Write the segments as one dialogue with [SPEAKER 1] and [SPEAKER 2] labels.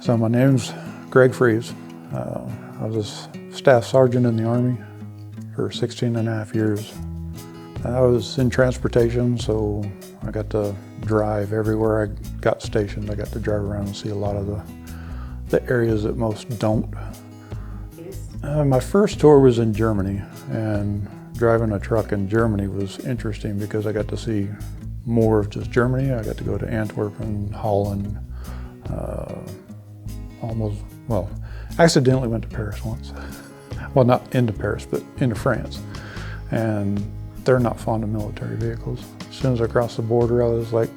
[SPEAKER 1] So my name's Greg Freeze. I was a staff sergeant in the Army for 16 and a half years. I was in transportation, so I got to drive everywhere I got stationed. I got to drive around and see a lot of the areas that most don't. My first tour was in Germany, and driving a truck in Germany was interesting because I got to see more of just Germany. I got to go to Antwerp and Holland, accidentally went to Paris once. Well, not into Paris, but into France. And they're not fond of military vehicles. As soon as I crossed the border, I was like,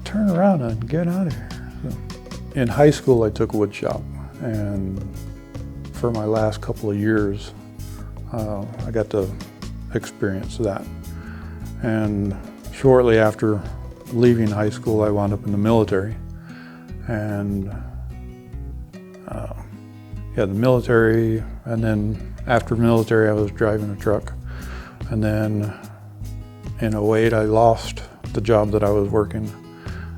[SPEAKER 1] turn around and get out of here. So, in high school, I took wood shop, and for my last couple of years, I got to experience that. And shortly after leaving high school, I wound up in the military. And the military, and then after military, I was driving a truck. And then in 2008, I lost the job that I was working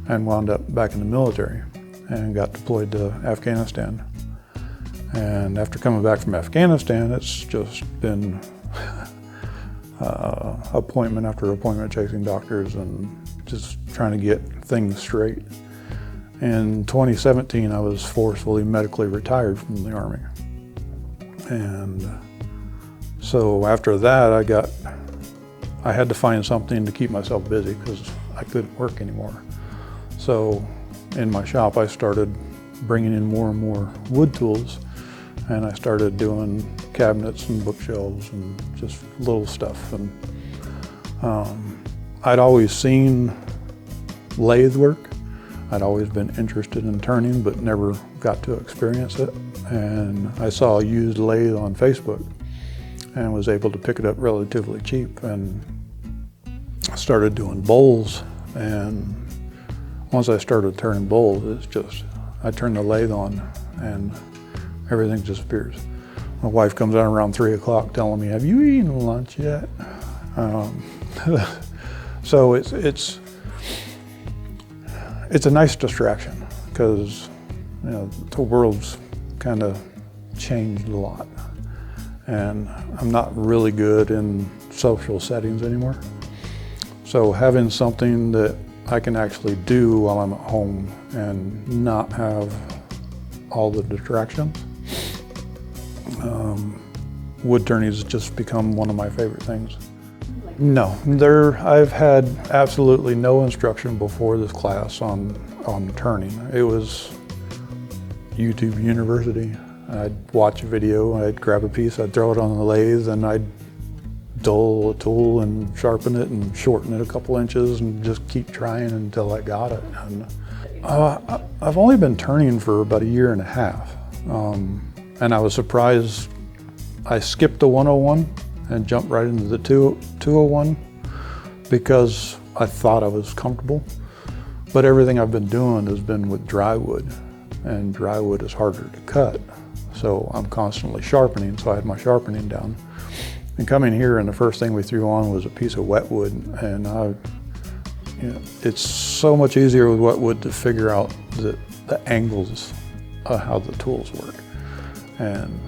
[SPEAKER 1] and wound up back in the military and got deployed to Afghanistan. And after coming back from Afghanistan, it's just been appointment after appointment chasing doctors and just trying to get things straight. In 2017, I was forcefully medically retired from the Army. And so after that, I had to find something to keep myself busy because I couldn't work anymore. So in my shop, I started bringing in more and more wood tools, and I started doing cabinets and bookshelves and just little stuff. And I'd always seen lathe work. I'd always been interested in turning, but never got to experience it. And I saw a used lathe on Facebook and was able to pick it up relatively cheap and started doing bowls. And once I started turning bowls, it's just, I turn the lathe on and everything disappears. My wife comes out around 3 o'clock telling me, have you eaten lunch yet? So it's a nice distraction because the world's kind of changed a lot, and I'm not really good in social settings anymore. So having something that I can actually do while I'm at home and not have all the distractions, wood turning has just become one of my favorite things. No, I've had absolutely no instruction before this class on turning. It was YouTube University. I'd watch a video, I'd grab a piece, I'd throw it on the lathe, and I'd dull a tool and sharpen it and shorten it a couple inches and just keep trying until I got it. And I've only been turning for about 1.5 years, and I was surprised. I skipped the 101 and jumped right into the 201 because I thought I was comfortable. But everything I've been doing has been with dry wood, and dry wood is harder to cut. So I'm constantly sharpening, so I had my sharpening down. And coming here, and the first thing we threw on was a piece of wet wood, and it's so much easier with wet wood to figure out the angles of how the tools work. And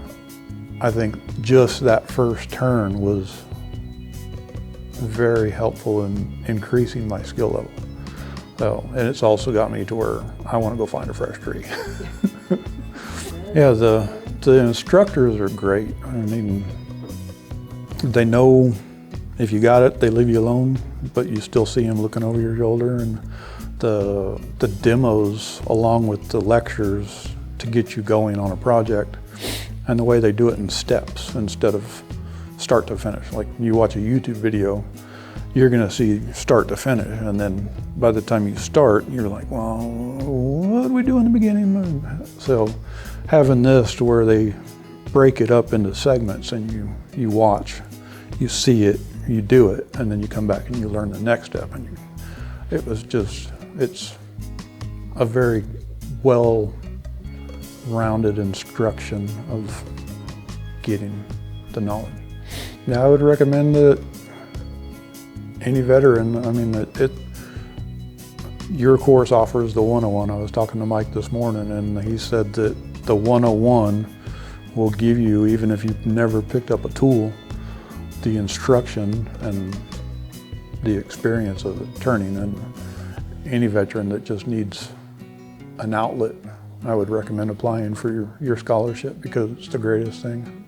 [SPEAKER 1] I think just that first turn was very helpful in increasing my skill level. So, and it's also got me to where I want to go find a fresh tree. Yeah, the instructors are great. I mean, they know if you got it, they leave you alone, but you still see them looking over your shoulder. And the demos along with the lectures to get you going on a project, and the way they do it in steps instead of start to finish. Like you watch a YouTube video, you're gonna see start to finish, and then by the time you start, you're like, well, what did we do in the beginning? So having this to where they break it up into segments and you watch, you see it, you do it, and then you come back and you learn the next step. And it's a very well-rounded instruction of getting the knowledge. Now, I would recommend that any veteran, I mean, your course offers the 101. I was talking to Mike this morning, and he said that the 101 will give you, even if you've never picked up a tool, the instruction and the experience of it turning. And any veteran that just needs an outlet, I would recommend applying for your scholarship, because it's the greatest thing.